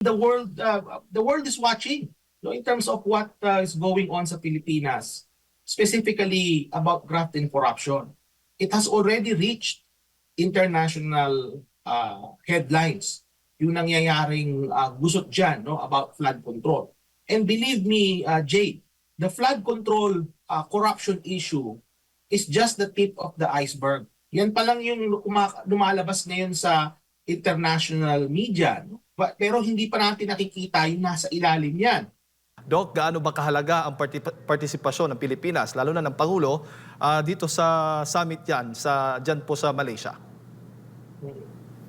The world is watching, no, in terms of what is going on sa Pilipinas, specifically about graft and corruption. It has already reached international headlines yung nangyayaring gusot dyan, no, about flood control. And believe me, Jay, the flood control corruption issue is just the tip of the iceberg. Yan pa lang yung lumalabas ngayon sa international media, no? Pero hindi pa natin nakikita yung nasa ilalim yan. Doc, gaano ba kahalaga ang partisipasyon ng Pilipinas, lalo na ng Pangulo, dito sa summit yan, dyan po sa Malaysia?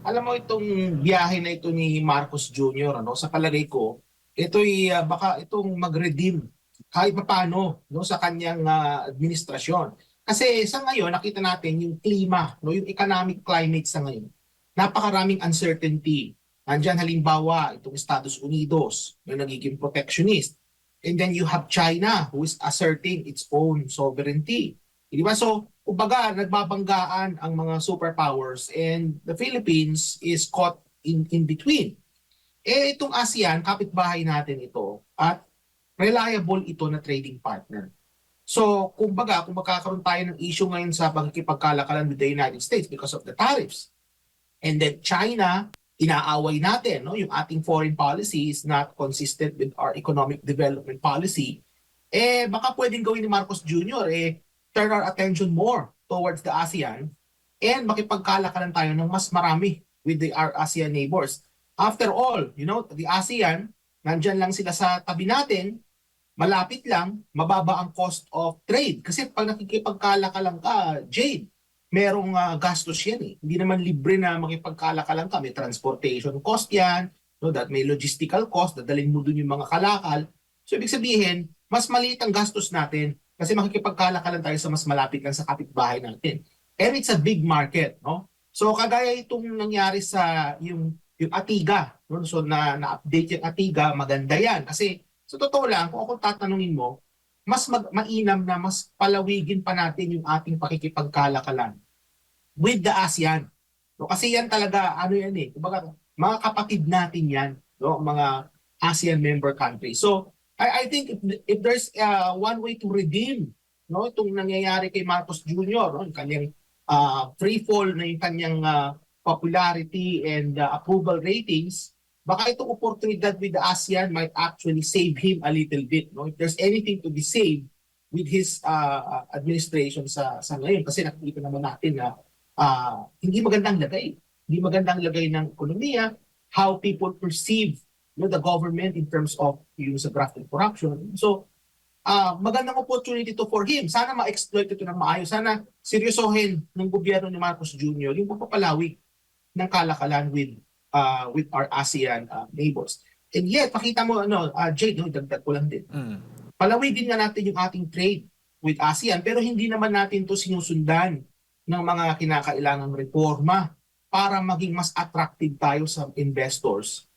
Alam mo itong biyahe na ito ni Marcos Jr., ano, sa palagay ko, ito'y baka itong mag-redeem kahit paano, no, sa kanyang administrasyon. Kasi sa ngayon, nakita natin yung klima, no, yung economic climate sa ngayon. Napakaraming uncertainty. Andyan halimbawa itong Estados Unidos na nagiging protectionist. And then you have China who is asserting its own sovereignty. Di ba? So, kumbaga, nagbabanggaan ang mga superpowers and the Philippines is caught in between. Itong ASEAN, kapitbahay natin ito at reliable ito na trading partner. So, kumbaga, kung magkakaroon tayo ng issue ngayon sa pagkikipagkalakalan with the United States because of the tariffs, and then China, inaaway natin, no? Yung ating foreign policy is not consistent with our economic development policy, baka pwedeng gawin ni Marcos Jr., turn our attention more towards the ASEAN and makipagkalakalan tayo ng mas marami with our ASEAN neighbors. After all, you know, the ASEAN, nandyan lang sila sa tabi natin, malapit lang, mababa ang cost of trade. Kasi pag nakikipagkalakalan ka, Jade, merong gastos yan eh. Hindi naman libre na makipagkalakalan ka. May transportation cost yan, no, that may logistical cost, dadalhin mo dun yung mga kalakal. So ibig sabihin, mas maliit ang gastos natin kasi makikipagkalakalan tayo sa mas malapit lang sa kapitbahay natin. And it's a big market, no? So kagaya itong nangyari sa yung Atiga, no? So na-update yung Atiga, maganda yan. Kasi sa totoo lang, kung ako tatanungin mo, mas mainam na mas palawigin pa natin yung ating pakikipagkalakalan with the ASEAN. No, kasi yan talaga, ano yan eh, kumbaga, mga kapatid natin yan, no, mga ASEAN member countries. So, I think if there's one way to redeem, no, itong nangyayari kay Marcos Jr., no, yung kanyang free fall na yung kanyang popularity and approval ratings, baka itong oportunidad with the ASEAN might actually save him a little bit. No? If there's anything to be saved with his administration sa ngayon, kasi nakikita naman natin na hindi magandang lagay. Hindi magandang lagay ng ekonomiya, how people perceive, you know, the government in terms of yung sa graft and corruption. So, magandang opportunity to for him. Sana ma-exploit ito ng maayos. Sana seryosohin ng gobyerno ni Marcos Jr. yung pagpapalawig ng kalakalan with our ASEAN neighbors. And yet, pakita mo, Jade, no, dagdag ko lang din. Palawigin nga natin yung ating trade with ASEAN, pero hindi naman natin to sinusundan ng mga kinakailangang reforma para maging mas attractive tayo sa investors.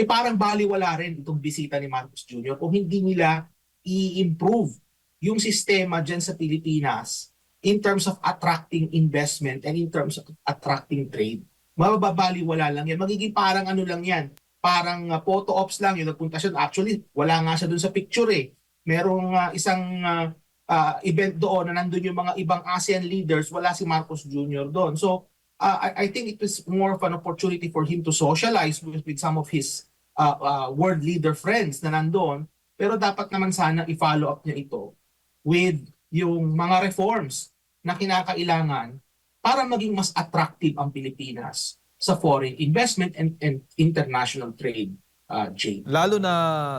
Parang baliwala rin itong bisita ni Marcos Jr. kung hindi nila i-improve yung sistema dyan sa Pilipinas in terms of attracting investment and in terms of attracting trade. Mababaliwala lang yan. Magiging parang ano lang yan. Parang photo ops lang. Yung nagpunta siya. Actually, wala nga siya dun sa picture eh. Merong isang event doon na nandun yung mga ibang ASEAN leaders. Wala si Marcos Jr. doon. So, I think it was more of an opportunity for him to socialize with some of his world leader friends na nandun. Pero dapat naman sana i-follow up niya ito with yung mga reforms na kinakailangan para maging mas attractive ang Pilipinas sa foreign investment and international trade, Jay. Lalo na,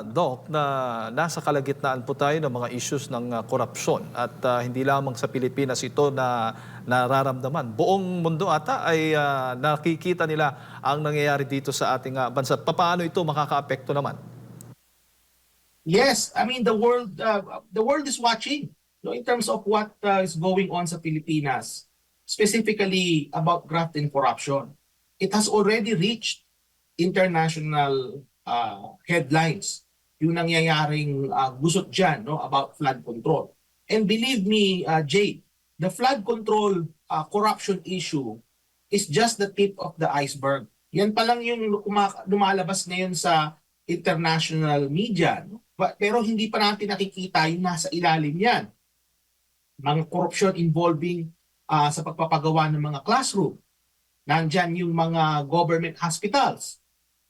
Doc, na nasa kalagitnaan po tayo ng mga issues ng korupsyon at hindi lamang sa Pilipinas ito na nararamdaman. Buong mundo ata ay nakikita nila ang nangyayari dito sa ating bansa. Paano ito makakaapekto naman? Yes, I mean the world is watching, no, in terms of what is going on sa Pilipinas, specifically about graft and corruption. It has already reached international headlines yung nangyayaring gusot dyan, no, about flood control. And believe me, Jay, the flood control corruption issue is just the tip of the iceberg. Yan pa lang yung lumalabas ngayon sa international media. No? Pero hindi pa natin nakikita yung nasa ilalim yan. Mga corruption involving sa pagpapagawa ng mga classroom. Nandyan yung mga government hospitals.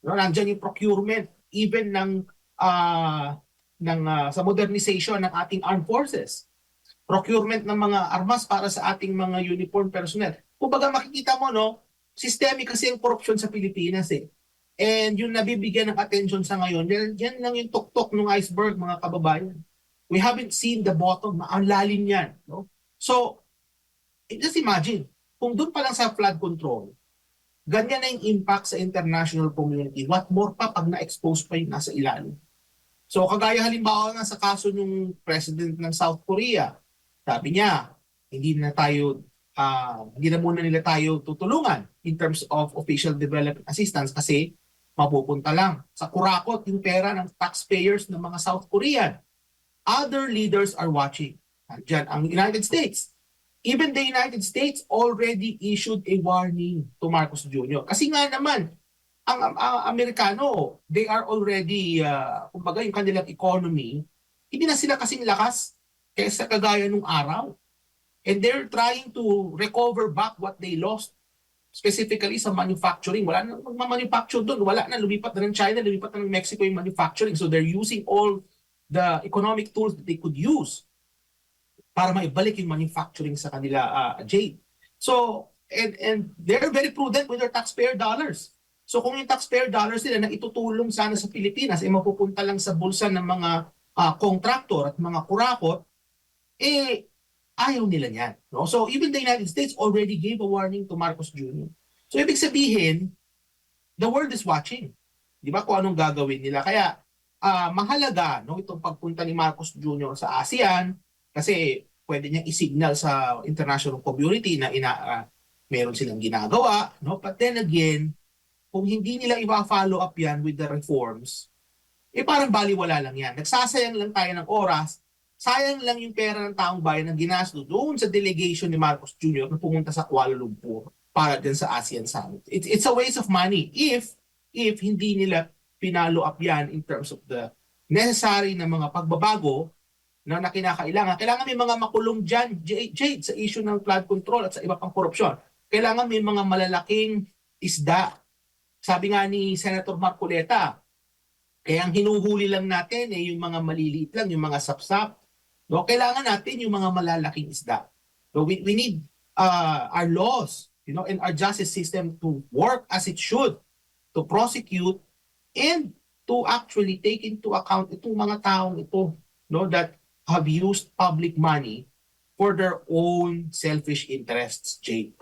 No? Nandyan yung procurement even sa modernization ng ating armed forces. Procurement ng mga armas para sa ating mga uniform personnel. Kumbaga makikita mo, no, systemic kasi ang corruption sa Pilipinas eh. And yung nabibigyan ng attention sa ngayon, yan lang yung tuktok ng iceberg, mga kababayan. We haven't seen the bottom, ang lalim yan. No? So, just imagine, kung doon pa lang sa flood control, ganyan na yung impact sa international community. What more pa pag na-expose pa yung nasa ilalim. So, kagaya halimbawa nga sa kaso ng president ng South Korea, sabi niya, hindi na muna nila tayo tutulungan in terms of official development assistance kasi mapupunta lang sa kurakot yung pera ng taxpayers ng mga South Korean. Other leaders are watching. Diyan ang United States. Even the United States already issued a warning to Marcos Jr. Kasi nga naman, ang Amerikano, they are already, kumbaga yung kanilang economy, hindi na sila kasing lakas kaysa kagaya nung araw. And they're trying to recover back what they lost. Specifically sa manufacturing. Wala na magmamanufacture doon. Wala na. Lumipat na ng China, lumipat na ng Mexico yung manufacturing. So they're using all the economic tools that they could use para maibalik yung manufacturing sa kanila, Jade. So, and they're very prudent with their taxpayer dollars. So kung yung taxpayer dollars nila na itutulong sana sa Pilipinas, mapupunta lang sa bulsa ng mga contractor at mga kurakot, ayaw nila yan. No? So even the United States already gave a warning to Marcos Jr. So ibig sabihin, the world is watching. Di ba kung anong gagawin nila? Kaya mahalaga no, itong pagpunta ni Marcos Jr. sa ASEAN kasi pwede niyang isignal sa international community na meron silang ginagawa. No? But then again, kung hindi nila i-follow up yan with the reforms, parang baliwala lang yan. Nagsasayang lang tayo ng oras. Sayang lang yung pera ng taong bayan na ginasto doon sa delegation ni Marcos Jr. na pumunta sa Kuala Lumpur para din sa ASEAN Summit. It's a waste of money if hindi nila pinalo up yan in terms of the necessary na mga pagbabago na kinakailangan. Kailangan may mga makulong dyan, Jade, sa issue ng flood control at sa iba pang korupsyon. Kailangan may mga malalaking isda. Sabi nga ni Senator Marcoleta, kaya ang hinuhuli lang natin yung mga maliliit lang, yung mga sapsap. No, kailangan natin yung mga malalaking isda. So we need our laws, and our justice system to work as it should, to prosecute and to actually take into account itong mga taong ito, no, that have used public money for their own selfish interests, Jay.